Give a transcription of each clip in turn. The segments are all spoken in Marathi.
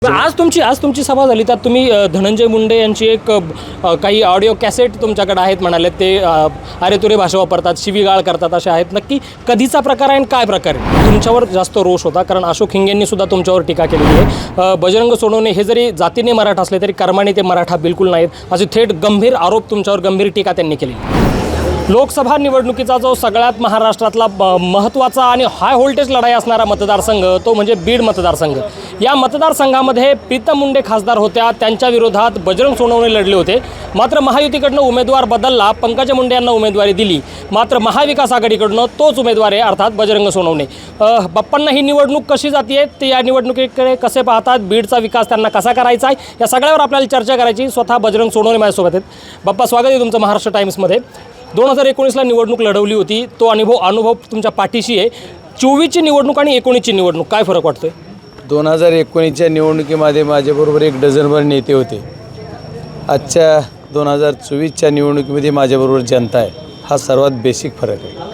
आज तुमची सभा झाली त्यात तुम्ही धनंजय मुंडे यांची एक काही ऑडिओ कॅसेट तुमच्याकडे आहेत म्हणाले ते अरे तुरे भाषा वापरतात, शिवीगाळ करतात असे आहेत. नक्की कधीचा प्रकार आहे आणि काय प्रकार आहे? तुमच्यावर जास्त रोष होता कारण अशोक हिंगेंनी सुद्धा तुमच्यावर टीका केलेली आहे. बजरंग सोनवणे हे जरी जातीने मराठा असले तरी कर्माने ते मराठा बिलकुल नाहीत असे थेट गंभीर आरोप तुमच्यावर, गंभीर टीका त्यांनी केली. लोकसभा निवडणुकीचा जो सगळ्यात महाराष्ट्रातला महत्त्वाचा आणि हाय व्होल्टेज लढाई असणारा मतदारसंघ तो म्हणजे बीड मतदारसंघ. या मतदारसंघामध्ये प्रीतम मुंडे खासदार होत्या, त्यांच्या विरोधात बजरंग सोनवणे लढले होते. मात्र महायुतीकडनं उमेदवार बदलला, पंकजा मुंडे यांना उमेदवारी दिली. मात्र महाविकास आघाडीकडनं तोच उमेदवार आहे अर्थात बजरंग सोनवणे. बाप्पांना ही निवडणूक कशी जातीये, ते या निवडणुकीकडे कसे पाहतात, बीडचा विकास त्यांना कसा करायचा आहे, या सगळ्यावर आपल्याला चर्चा करायची. स्वतः बजरंग सोनवणे माझ्यासोबत आहेत. बाप्पा, स्वागत आहे तुमचं महाराष्ट्र टाइम्समध्ये. 2019ला निवडणूक लढवली होती, तो अनुभव तुमच्या पाठीशी आहे. 24ची निवडणूक आणि 19ची निवडणूक काय फरक वाटतोय? 2019च्या निवडणुकीमध्ये माझ्याबरोबर एक डझनभर नेते होते. आजच्या 2024च्या निवडणुकीमध्ये माझ्याबरोबर जनता आहे. हा सर्वात बेसिक फरक आहे.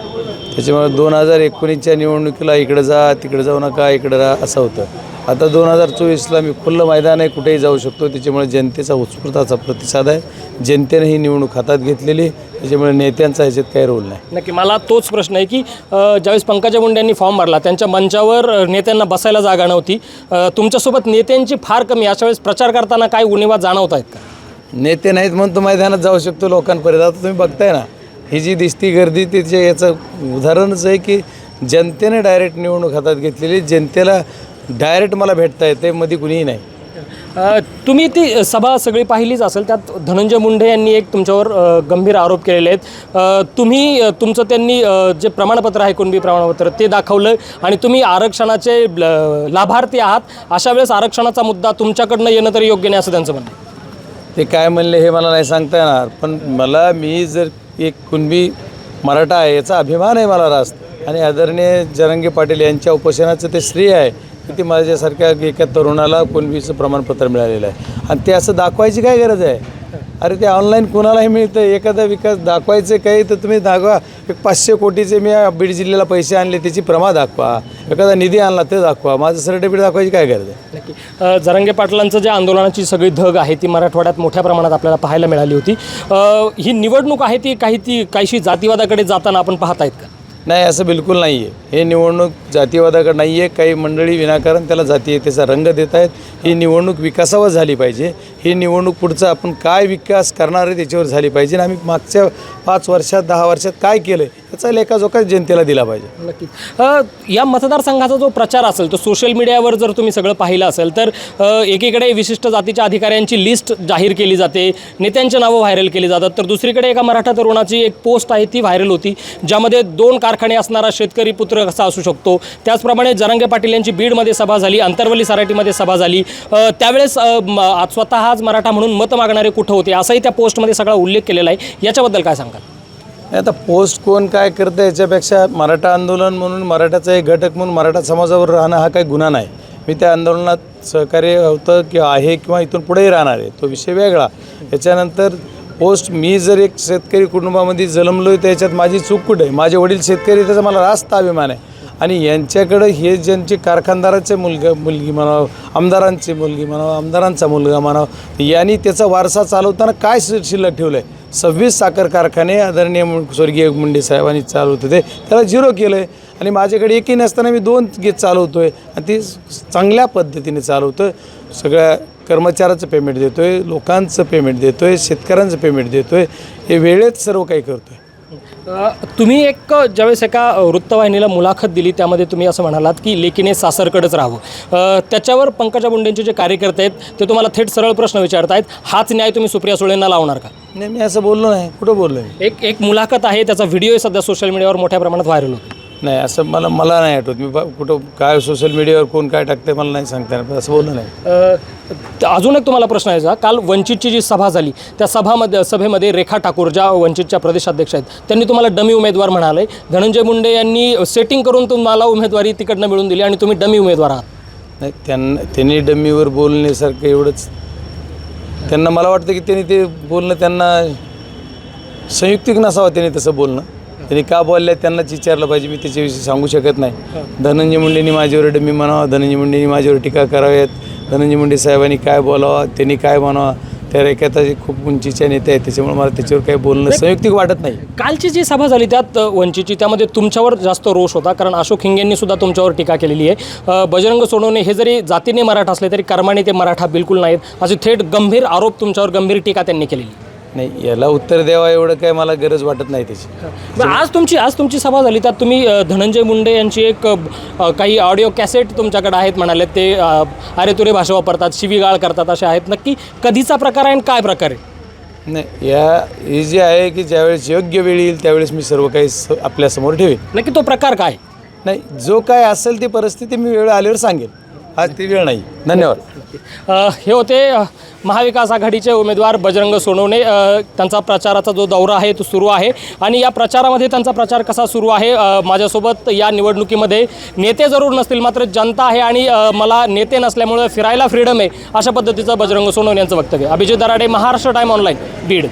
त्याच्यामुळे 2019च्या निवडणुकीला इकडं जा, तिकडे जाऊ नका, इकडं राहा असं होतं. आता 2024ला मी खुल्लं मैदान आहे, कुठेही जाऊ शकतो. त्याच्यामुळे जनतेचा उत्स्फूर्ताचा प्रतिसाद आहे. जनतेने ही निवडणूक हातात घेतलेली, त्याच्यामुळे नेत्यांचा ह्याच्यात काही रोल नाही. नक्की. मला तोच प्रश्न आहे की ज्यावेळेस पंकजा मुंडे यांनी फॉर्म भरला त्यांच्या मंचावर नेत्यांना बसायला जागा नव्हती. तुमच्यासोबत नेत्यांची फार कमी, अशा वेळेस प्रचार करताना काय उणिवा जाणवत आहेत का? नेते नाहीत म्हणून तो मैदानात जाऊ शकतो लोकांपर्यंत. आता तुम्ही बघताय ना, ही जी दिसती गर्दी त्याच्या याचं उदाहरणच आहे की जनतेने डायरेक्ट निवडणूक हातात घेतलेली. जनतेला डायरेक्ट मला भेटता येते, मध्ये कुणीही नाही. तुम्ही ती सभा सगळी पाहिलीच असेल. त्यात धनंजय मुंडे यांनी एक तुमच्यावर गंभीर आरोप केलेले आहेत. तुमचं त्यांनी जे प्रमाणपत्र आहे, कुणबी प्रमाणपत्र, ते दाखवलं आणि तुम्ही आरक्षणाचे लाभार्थी आहात. अशा वेळेस आरक्षणाचा मुद्दा तुमच्याकडनं येणं तरी योग्य नाही असं त्यांचं म्हणणं आहे. ते काय म्हणले हे मला नाही सांगता येणार, पण मी जर एक कुणबी मराठा आहे याचा अभिमान आहे मला रास्त. आणि आदरणीय जरांगे पाटील यांच्या उपोषणाचं ते श्रेय आहे की ते माझ्यासारख्या एका तरुणाला कुणबीचं प्रमाणपत्र मिळालेलं आहे. आणि ते असं दाखवायची काय गरज आहे? अरे ते ऑनलाईन कोणालाही मिळतं. एखादा विकास दाखवायचे काही तर तुम्ही दाखवा. एक 500 कोटीचे मी बीड जिल्ह्याला पैसे आणले त्याची प्रमा दाखवा. एखादा निधी आणला ते दाखवा. माझं सर्टिफिकेट दाखवायची काय गरज आहे? नक्की. जरांगे पाटलांचं जे आंदोलनाची सगळी धग आहे ती मराठवाड्यात मोठ्या प्रमाणात आपल्याला पाहायला मिळाली होती. ही निवडणूक आहे ती काहीशी जातीवादाकडे जाताना आपण पाहत आहेत का? नाही, असं बिलकुल नाही आहे. हे निवडणूक जातीवादाकडे नाही आहे. काही मंडळी विनाकारण त्याला जातीयतेचा रंग देत आहेत. ही निवडणूक विकासावर झाली पाहिजे. ही निवडणूक पुढचा आपण काय विकास करणार आहे त्याच्यावर झाली पाहिजे. आणि आम्ही मागच्या 5 वर्षात 10 वर्षात काय केलं याचा लेखाजोखा जनतेला दिला पाहिजे. नक्की. या मतदारसंघाचा जो प्रचार असेल तो सोशल मीडियावर जर तुम्ही सगळं पाहिलं असेल तर एकीकडे विशिष्ट जातीच्या अधिकाऱ्यांची लिस्ट जाहीर केली जाते, नेत्यांची नावं व्हायरल केली जातात, तर दुसरीकडे एका मराठा तरुणाची एक पोस्ट आहे ती व्हायरल होती ज्यामध्ये 2 कारखाने असणारा शेतकरी पुत्र कसा असू शकतो. त्याचप्रमाणे जरांगे पाटील यांची बीडमध्ये सभा झाली, अंतरवली सराटीमध्ये सभा झाली. त्यावेळेस स्वतःच मराठा म्हणून मत मागणारे कुठं होते असाही त्या पोस्टमध्ये सगळा उल्लेख केलेला आहे. याच्याबद्दल काय सांगाल? आता पोस्ट कोण काय करतं याच्यापेक्षा मराठा आंदोलन म्हणून मराठाचा एक घटक म्हणून मराठा समाजावर राहणं हा काही गुन्हा नाही. मी त्या आंदोलनात सहकार्य होतं किंवा आहे किंवा इथून पुढेही राहणार आहे, तो विषय वेगळा. याच्यानंतर पोस्ट मी जर एक शेतकरी कुटुंबामध्ये जन्मलो आहे त्याच्यात माझी चूक कुठे आहे? माझे वडील शेतकरी, त्याचा मला रास्त अभिमान आहे. आणि यांच्याकडं हे ज्यांचे कारखानदाराचे मुलगी म्हणावं, आमदारांची मुलगी म्हणावं, आमदारांचा मुलगा म्हणावं, यांनी त्याचा वारसा चालवताना काय शिल्लक ठेवलं आहे? 26 साखर कारखाने आदरणीय स्वर्गीय मुंडे साहेबांनी चालवत होते, त्याला 0 केलं आहे. आणि माझ्याकडे एकही नसताना मी 2 चालवतो आहे आणि ती चांगल्या पद्धतीने चालवतो आहे. सगळ्या कर्मचाऱ्याचं पेमेंट देतो आहे, लोकांचं पेमेंट देतो आहे, शेतकऱ्यांचं पेमेंट देतो आहे. हे वेळेत सर्व काही करतो आहे. तुम्ही ज्यावेळेस एका वृत्तवाहिनीला मुलाखत दिली त्यामध्ये तुम्ही असं म्हणालात की लेकीने सासरकडेच राहावं. त्याच्यावर पंकजा मुंडेंचे जे कार्यकर्ते आहेत ते तुम्हाला थेट सरळ प्रश्न विचारत आहेत, हाच न्याय तुम्ही सुप्रिया सुळेंना लावणार का? नाही, मी असं बोललो नाही. कुठं बोललो आहे? एक मुलाखत आहे, त्याचा व्हिडिओ सध्या सोशल मीडियावर मोठ्या प्रमाणात व्हायरल होतो. नाही, असं मला नाही आठवत. मी कुठं काय सोशल मीडियावर कोण काय टाकते मला नाही सांगता येणार, असं बोललं नाही. अजून एक तुम्हाला प्रश्न आहे. काल वंचितची जी सभा झाली त्या सभेमध्ये रेखा ठाकूर ज्या वंचितच्या प्रदेशाध्यक्ष आहेत त्यांनी तुम्हाला डमी उमेदवार म्हणाले. धनंजय मुंडे यांनी सेटिंग करून तुम्हाला उमेदवारी तिकडनं मिळून दिली आणि तुम्ही डमी उमेदवार आहात. नाही, त्यांनी डमीवर बोलण्यासारखं एवढंच. त्यांना मला वाटतं की त्यांनी ते बोलणं त्यांना संयुक्तिक नसावं. त्यांनी तसं बोलणं त्यांनी का बोलल्या त्यांनाच विचारलं पाहिजे. मी त्याच्याविषयी सांगू शकत नाही. धनंजय मुंडेंनी माझ्यावर डमी म्हणावं, धनंजय मुंडेंनी माझ्यावर टीका कराव्यात, धनंजय मुंडे साहेबांनी काय बोलावं, त्यांनी काय म्हणावं, त्या रेखाताचे खूप उंचीच्या नेते आहेत, त्याच्यामुळे मला त्याच्यावर काही बोलणं संयुक्तिक वाटत नाही. कालची जी सभा झाली त्यात वंचितची, त्यामध्ये तुमच्यावर जास्त रोष होता, कारण अशोक हिंगेंनी सुद्धा तुमच्यावर टीका केलेली आहे. बजरंग सोनवणे हे जरी जातीने मराठा असले तरी कर्माने ते मराठा बिलकुल नाहीत, असे थेट गंभीर आरोप तुमच्यावर, गंभीर टीका त्यांनी केलेली. नाही, याला उत्तर द्यावा एवढं काय मला गरज वाटत नाही त्याची. आज तुमची सभा झाली त्यात तुम्ही धनंजय मुंडे यांची एक काही ऑडिओ कॅसेट तुमच्याकडे आहेत म्हणाले, ते अरे तुरे भाषा वापरतात, शिवीगाळ करतात, असे आहेत. नक्की कधीचा प्रकार आहे आणि काय प्रकार आहे? नाही, हे जे आहे की ज्यावेळेस योग्य वेळ येईल त्यावेळेस मी सर्व काही आपल्यासमोर ठेवेन. नक्की तो प्रकार काय? नाही, जो काय असेल ती परिस्थिती मी वेळ आल्यावर सांगेन, आज ती वेळ नाही. धन्यवाद. हे होते महाविकास आघाडीचे उमेदवार बजरंग सोनवणे. त्यांचा प्रचाराचा जो दौरा आहे तो सुरू आहे आणि या प्रचारामध्ये त्यांचा प्रचार कसा सुरू आहे, माझ्यासोबत या निवडणुकीमध्ये नेते जरूर नसतील मात्र जनता आहे आणि मला नेते नसल्यामुळे फिरायला फ्रीडम आहे, अशा पद्धतीचं बजरंग सोनवणे यांचं वक्तव्य. Abhijit Darade, Maharashtra time online, Beed.